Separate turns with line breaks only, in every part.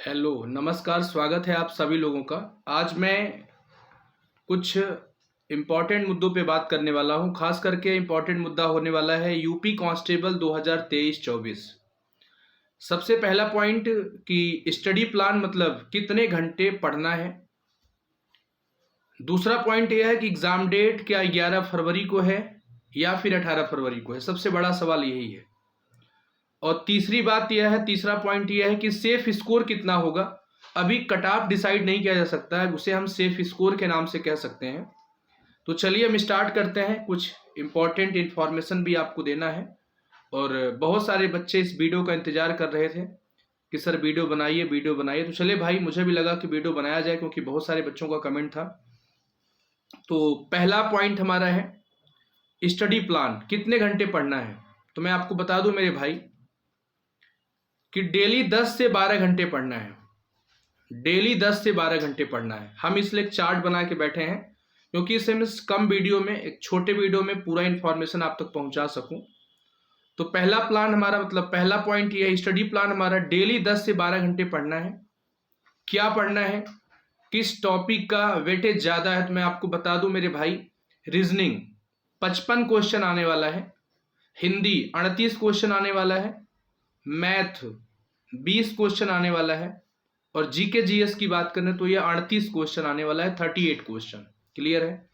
Hello, नमस्कार, स्वागत है आप सभी लोगों का। आज मैं कुछ इम्पोर्टेंट मुद्दों पे बात करने वाला हूँ। खास करके इम्पोर्टेंट मुद्दा होने वाला है यूपी कांस्टेबल 2023-24। सबसे पहला पॉइंट कि स्टडी प्लान मतलब कितने घंटे पढ़ना है। दूसरा पॉइंट यह है कि एग्ज़ाम डेट क्या 11 फरवरी को है या फिर 18 फरवरी को है। सबसे बड़ा सवाल यही है। और तीसरा पॉइंट यह है कि सेफ स्कोर कितना होगा। अभी कट ऑफ डिसाइड नहीं किया जा सकता है, उसे हम सेफ स्कोर के नाम से कह सकते हैं। तो चलिए हम स्टार्ट करते हैं। कुछ इंपॉर्टेंट इन्फॉर्मेशन भी आपको देना है और बहुत सारे बच्चे इस वीडियो का इंतजार कर रहे थे कि सर वीडियो बनाइए वीडियो बनाइए। तो चलिए भाई, मुझे भी लगा कि वीडियो बनाया जाए क्योंकि बहुत सारे बच्चों का कमेंट था। तो पहला पॉइंट हमारा है स्टडी प्लान, कितने घंटे पढ़ना है। तो मैं आपको बता दूं मेरे भाई कि डेली 10 से 12 घंटे पढ़ना है। डेली 10 से 12 घंटे पढ़ना है। हम इसलिए एक चार्ट बना के बैठे हैं क्योंकि इससे मैं कम वीडियो में, एक छोटे वीडियो में पूरा इन्फॉर्मेशन आप तक पहुंचा सकूं। तो पहला प्लान हमारा, मतलब पहला पॉइंट ये है, स्टडी प्लान हमारा डेली 10 से 12 घंटे पढ़ना है। क्या पढ़ना है, किस टॉपिक का वेटेज ज़्यादा है, तो मैं आपको बता दूं मेरे भाई। रीजनिंग 55 क्वेश्चन आने वाला है, हिंदी 38 क्वेश्चन आने वाला है, मैथ 20 क्वेश्चन आने वाला है, और जीके जीएस की बात करें तो ये 38 क्वेश्चन आने वाला है, 38 क्वेश्चन। क्लियर है।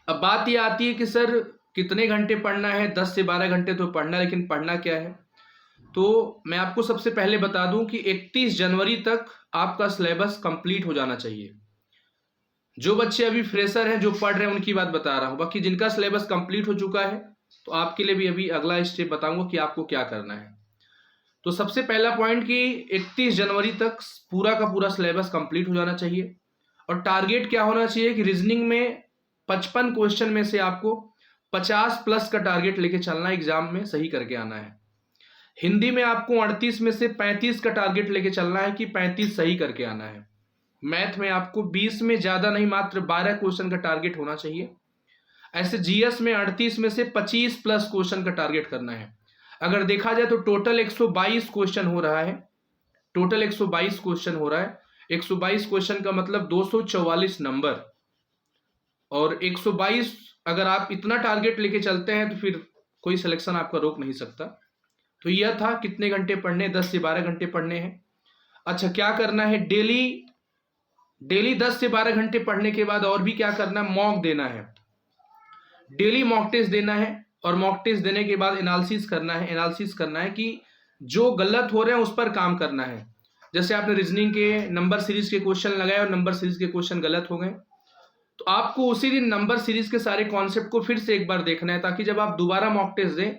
अब बात ये आती है कि सर कितने घंटे पढ़ना है। 10 से 12 घंटे तो पढ़ना है, लेकिन पढ़ना क्या है। तो मैं आपको सबसे पहले बता दूं कि 31 जनवरी तक आपका सिलेबस कंप्लीट हो जाना चाहिए। जो बच्चे अभी फ्रेशर हैं, जो पढ़ रहे हैं, उनकी बात बता रहा हूं। बाकी जिनका सिलेबस कंप्लीट हो चुका है तो आपके लिए भी अभी अगला स्टेप बताऊंगा कि आपको क्या करना है। तो सबसे पहला पॉइंट कि 31 जनवरी तक पूरा का पूरा सिलेबस कंप्लीट हो जाना चाहिए। और टारगेट क्या होना चाहिए कि रीजनिंग में 55 क्वेश्चन में से आपको 50 प्लस का टारगेट लेके चलना है, एग्जाम में सही करके आना है। हिंदी में आपको 38 में से 35 का टारगेट लेके चलना है कि 35 सही करके आना है। मैथ में आपको 20 में ज़्यादा नहीं, मात्र 12 क्वेश्चन का टारगेट होना चाहिए। ऐसे जीएस में 38 में से 25 प्लस क्वेश्चन का टारगेट करना है। अगर देखा जाए तो टोटल 122 क्वेश्चन हो रहा है। टोटल 122 क्वेश्चन हो रहा है। 122 क्वेश्चन का मतलब 244 नंबर। और 122 अगर आप इतना टारगेट लेके चलते हैं तो फिर कोई सिलेक्शन आपका रोक नहीं सकता। तो यह था कितने घंटे पढ़ने, 10 से 12 घंटे पढ़ने हैं। अच्छा, क्या करना है, डेली 10 से 12 घंटे पढ़ने के बाद और भी क्या करना है, मॉक देना है। डेली मॉक टेस्ट देना है और मॉक टेस्ट देने के बाद एनालिसिस करना है कि जो गलत हो रहे हैं उस पर काम करना है। जैसे आपने रीजनिंग के नंबर सीरीज के क्वेश्चन लगाए और नंबर सीरीज के क्वेश्चन गलत हो गए, तो आपको उसी दिन नंबर सीरीज के सारे कॉन्सेप्ट को फिर से एक बार देखना है, ताकि जब आप दोबारा मॉक टेस्ट दें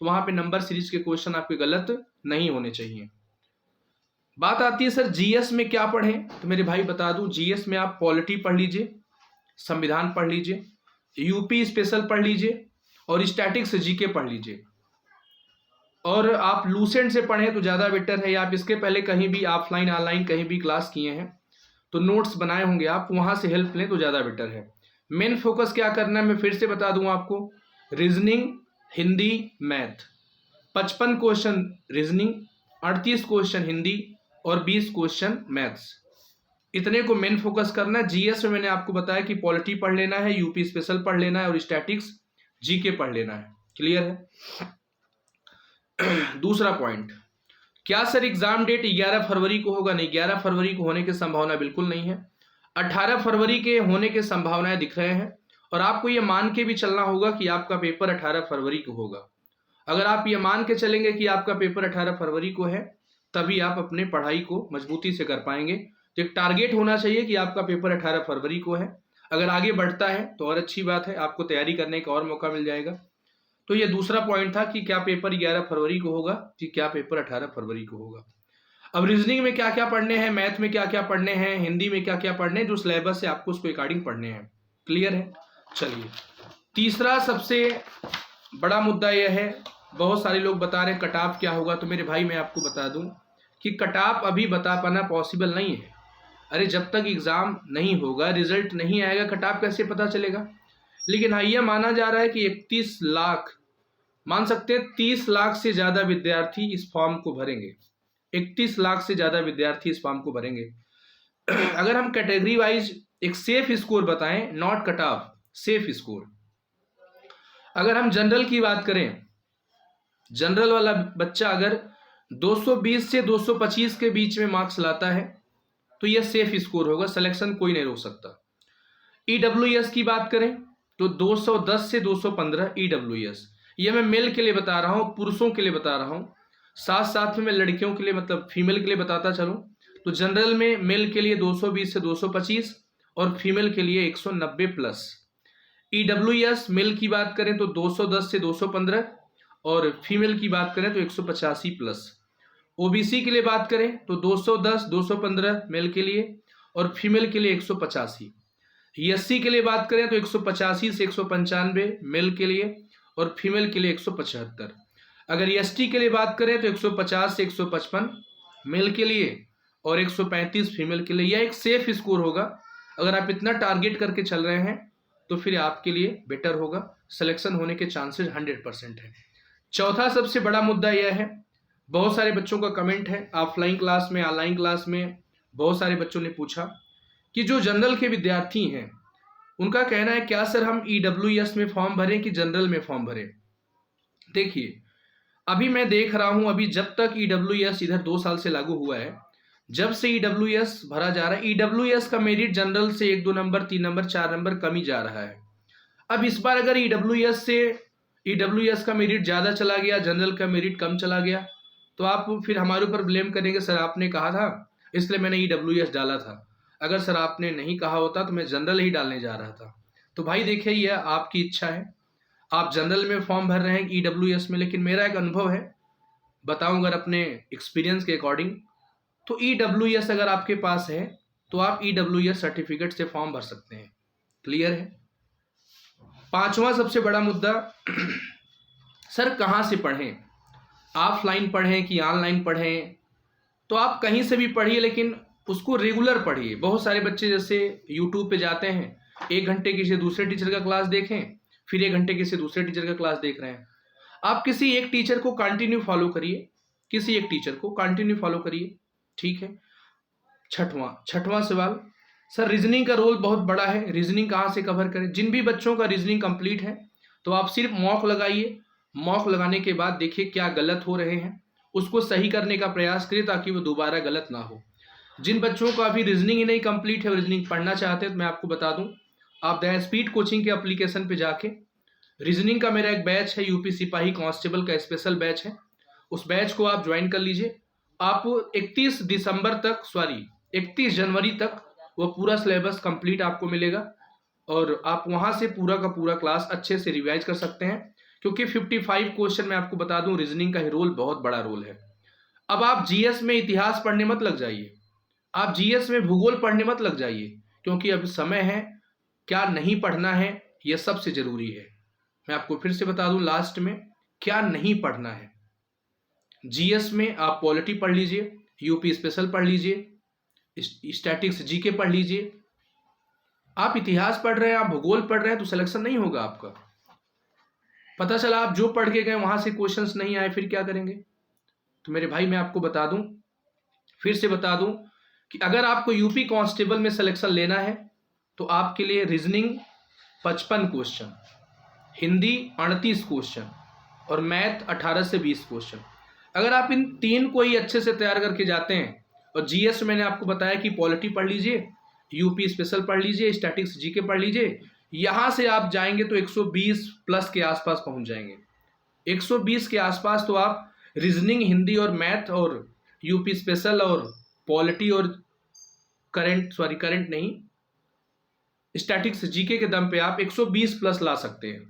तो वहां पे नंबर सीरीज के क्वेश्चन आपके गलत नहीं होने चाहिए। बात आती है सर जीएस में क्या पढ़ें, तो मेरे भाई बता दूं, जीएस में आप पॉलिटी पढ़ लीजिए, संविधान पढ़ लीजिए, यूपी स्पेशल पढ़ लीजिए और स्टैटिक्स जीके पढ़ लीजिए। और आप लूसेंट से पढ़ें तो ज़्यादा बेटर है, या आप इसके पहले कहीं भी ऑफलाइन ऑनलाइन कहीं भी क्लास किए हैं तो नोट्स बनाए होंगे, आप वहाँ से हेल्प लें तो ज़्यादा बेटर है। मेन फोकस क्या करना है मैं फिर से बता दूँ आपको, reasoning, Hindi, math. 55 question reasoning, 38 question Hindi और 20 क्वेश्चन मैथ्स। इतने को मेन फोकस करना है। जीएस में मैंने आपको बताया कि पॉलिटी पढ़ लेना है, यूपी स्पेशल पढ़ लेना है और स्टैटिक्स जीके पढ़ लेना है। क्लियर है। दूसरा पॉइंट, क्या सर एग्जाम डेट 11 फरवरी को होगा? नहीं, 11 फरवरी को होने की संभावना बिल्कुल नहीं है। 18 फरवरी के होने की संभावनाएं दिख रहे हैं। और आपको यह मान के भी चलना होगा कि आपका पेपर 18 फरवरी को होगा। अगर आप ये मान के चलेंगे कि आपका पेपर 18 फरवरी को है, तभी आप अपने पढ़ाई को मजबूती से कर पाएंगे। तो एक टारगेट होना चाहिए कि आपका पेपर 18 फरवरी को है। अगर आगे बढ़ता है तो और अच्छी बात है, आपको तैयारी करने का और मौका मिल जाएगा। तो ये दूसरा पॉइंट था कि क्या पेपर 11 फरवरी को होगा, कि क्या पेपर 18 फरवरी को होगा। अब रीजनिंग में क्या क्या पढ़ने हैं, मैथ में क्या क्या पढ़ने हैं, हिंदी में क्या क्या पढ़ने हैं, जो सिलेबस है आपको उसके अकॉर्डिंग पढ़ने हैं। क्लियर है। चलिए, तीसरा सबसे बड़ा मुद्दा यह है, बहुत सारे लोग बता रहे हैं कट ऑफ क्या होगा। तो मेरे भाई मैं आपको बता दूं कि कट ऑफ अभी बता पाना पॉसिबल नहीं है। अरे जब तक एग्जाम नहीं होगा, रिजल्ट नहीं आएगा, कट ऑफ कैसे पता चलेगा। लेकिन हाँ, यह माना जा रहा है कि 31 लाख, मान सकते हैं 30 लाख से ज़्यादा विद्यार्थी इस फॉर्म को भरेंगे। 31 लाख से ज़्यादा विद्यार्थी इस फॉर्म को भरेंगे। अगर हम कैटेगरी वाइज एक सेफ स्कोर बताएं, not cut off, safe score. अगर हम जनरल की बात करें, जनरल वाला बच्चा अगर 220 से 225 के बीच में मार्क्स लाता है तो यह सेफ स्कोर होगा, सिलेक्शन कोई नहीं रोक सकता। ईडब्ल्यूएस की बात करें तो 210 से 215 ईडब्ल्यूएस, यह मैं मेल के लिए बता रहा हूं, पुरुषों के लिए बता रहा हूं, साथ साथ में मैं लड़कियों के लिए मतलब फीमेल के लिए बताता चलूं तो जनरल में मेल के लिए 220 से 225 और फीमेल के लिए 190 प्लस। ईडब्ल्यूएस मेल की बात करें तो 210 से 215 और फीमेल की बात करें तो 185 प्लस। ओबीसी के लिए बात करें तो 210 215 मेल के लिए और फीमेल के लिए 185। एससी के लिए बात करें तो 185 से 195 मेल के लिए और फीमेल के लिए 175। अगर एसटी के लिए बात करें तो 150 से 155 मेल के लिए और 135 फीमेल के लिए। यह एक सेफ स्कोर होगा। अगर आप इतना टारगेट करके चल रहे हैं तो फिर आपके लिए बेटर होगा, सिलेक्शन होने के चांसेस 100% है। चौथा सबसे बड़ा मुद्दा यह है, बहुत सारे बच्चों का कमेंट है ऑफलाइन क्लास में, ऑनलाइन क्लास में, बहुत सारे बच्चों ने पूछा कि जो जनरल के विद्यार्थी हैं उनका कहना है क्या सर हम ईडब्ल्यूएस में फॉर्म भरें कि जनरल में फॉर्म भरें। देखिए, अभी मैं देख रहा हूं, अभी जब तक ईडब्ल्यूएस इधर 2 साल से लागू हुआ है, जब से ईडब्ल्यूएस भरा जा रहा है, ईडब्ल्यूएस का मेरिट जनरल से 1-2 नंबर 3 नंबर 4 नंबर कम ही जा रहा है। अब इस बार अगर ईडब्ल्यूएस का मेरिट ज़्यादा चला गया, जनरल का मेरिट कम चला गया, तो आप फिर हमारे ऊपर ब्लेम करेंगे सर आपने कहा था इसलिए मैंने ईडब्ल्यूएस डाला था, अगर सर आपने नहीं कहा होता तो मैं जनरल ही डालने जा रहा था। तो भाई देखिए, यह आपकी इच्छा है, आप जनरल में फॉर्म भर रहे हैं ईडब्ल्यूएस में, लेकिन मेरा एक अनुभव है, बताऊं अगर अपने एक्सपीरियंस के अकॉर्डिंग, तो ईडब्ल्यूएस अगर आपके पास है तो आप ईडब्ल्यूएस सर्टिफिकेट से फॉर्म भर सकते हैं। क्लियर है। पांचवा सबसे बड़ा मुद्दा, सर कहाँ से पढ़ें, ऑफलाइन पढ़ें कि ऑनलाइन पढ़ें। तो आप कहीं से भी पढ़िए लेकिन उसको रेगुलर पढ़िए। बहुत सारे बच्चे जैसे यूट्यूब पे जाते हैं, 1 घंटे किसी दूसरे टीचर का क्लास देखें, फिर 1 घंटे किसी दूसरे टीचर का क्लास देख रहे हैं। आप किसी एक टीचर को कंटिन्यू फॉलो करिए, किसी एक टीचर को कंटिन्यू फॉलो करिए, ठीक है। छठवां सवाल, सर रीजनिंग का रोल बहुत बड़ा है, रीजनिंग कहाँ से कवर करें। जिन भी बच्चों का रीजनिंग कंप्लीट है तो आप सिर्फ मॉक लगाइए, मॉक लगाने के बाद देखिए क्या गलत हो रहे हैं, उसको सही करने का प्रयास करिए ताकि वो दोबारा गलत ना हो। जिन बच्चों को अभी रीजनिंग ही नहीं कंप्लीट है, रीजनिंग पढ़ना चाहते हैं, तो मैं आपको बता दूं, आप द स्पीड कोचिंग के एप्लीकेशन पे जाके रीजनिंग का मेरा एक बैच है, यूपी सिपाही कांस्टेबल का स्पेशल बैच है, उस बैच को आप ज्वाइन कर लीजिए। आप 31 जनवरी तक वो पूरा सिलेबस कंप्लीट आपको मिलेगा और आप वहां से पूरा का पूरा क्लास अच्छे से रिवाइज कर सकते हैं, क्योंकि 55 क्वेश्चन मैं आपको बता दूं, रीजनिंग का ही रोल बहुत बड़ा रोल है। अब आप जीएस में इतिहास पढ़ने मत लग जाइए, आप जीएस में भूगोल पढ़ने मत लग जाइए, क्योंकि अब समय है, क्या नहीं पढ़ना है यह सबसे जरूरी है। मैं आपको फिर से बता दूं लास्ट में, क्या नहीं पढ़ना है। जीएस में आप पॉलिटी पढ़ लीजिए, यूपी स्पेशल पढ़ लीजिए, स्टैटिक्स जीके पढ़ लीजिए। आप इतिहास पढ़ रहे हैं, आप भूगोल पढ़ रहे हैं तो सिलेक्शन नहीं होगा आपका। पता चला आप जो पढ़ के गए वहां से क्वेश्चंस नहीं आए, फिर क्या करेंगे। तो मेरे भाई मैं आपको बता दूं, फिर से बता दूं कि अगर आपको यूपी कांस्टेबल में सिलेक्शन लेना है तो आपके लिए रीजनिंग 55 क्वेश्चन, हिंदी 38 क्वेश्चन और मैथ 18 से 20 क्वेश्चन। अगर आप इन 3 को ही अच्छे से तैयार करके जाते हैं, और जीएस मैंने आपको बताया कि पॉलिटी पढ़ लीजिए, यूपी स्पेशल पढ़ लीजिए, स्टैटिक्स जीके पढ़ लीजिए, यहां से आप जाएंगे तो 120 प्लस के आसपास पहुंच जाएंगे। 120 के आसपास तो आप रीजनिंग, हिंदी और मैथ और यूपी स्पेशल और पॉलिटी और करंट नहीं, स्टैटिक्स जीके के दम पे आप 120 प्लस ला सकते हैं।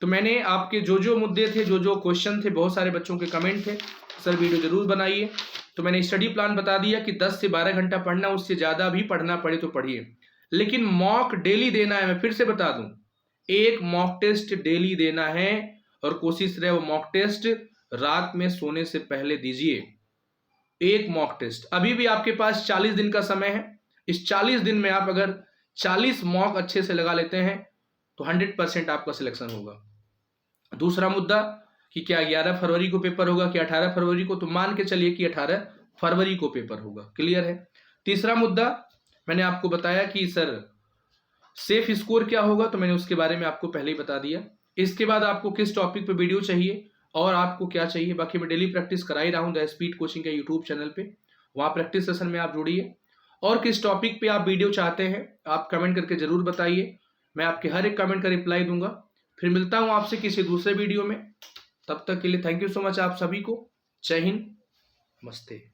तो मैंने आपके जो जो मुद्दे थे, जो जो क्वेश्चन थे, बहुत सारे बच्चों के कमेंट थे सर वीडियो जरूर बनाइए, तो मैंने स्टडी प्लान बता दिया कि 10 से 12 घंटा पढ़ना, उससे ज़्यादा भी पढ़ना पड़े तो पढ़िए, लेकिन मॉक डेली देना है। मैं फिर से बता दूं, एक मॉक टेस्ट डेली देना है और कोशिश रहे वो मॉक टेस्ट रात में सोने से पहले दीजिए। एक मॉक टेस्ट, अभी भी आपके पास 40 दिन का समय है, इस 40 दिन में आप अगर 40 मॉक अच्छे से लगा लेते हैं तो 100% आपका सिलेक्शन होगा। दूसरा मुद्दा कि क्या 11 फरवरी को पेपर होगा कि 18 फरवरी को, तो मान के चलिए कि 18 फरवरी को पेपर होगा। क्लियर है। तीसरा मुद्दा मैंने आपको बताया कि सर सेफ स्कोर क्या होगा, तो मैंने उसके बारे में आपको पहले ही बता दिया। इसके बाद आपको किस टॉपिक पे वीडियो चाहिए और आपको क्या चाहिए, बाकी मैं डेली प्रैक्टिस करा ही रहा हूँ द स्पीड कोचिंग के यूट्यूब चैनल पे, वहाँ प्रैक्टिस सेशन में आप जुड़िए। और किस टॉपिक पे आप वीडियो चाहते हैं आप कमेंट करके जरूर बताइए, मैं आपके हर एक कमेंट का रिप्लाई दूंगा। फिर मिलता हूँ आपसे किसी दूसरे वीडियो में, तब तक के लिए थैंक यू सो मच आप सभी को। जय हिंद, नमस्ते।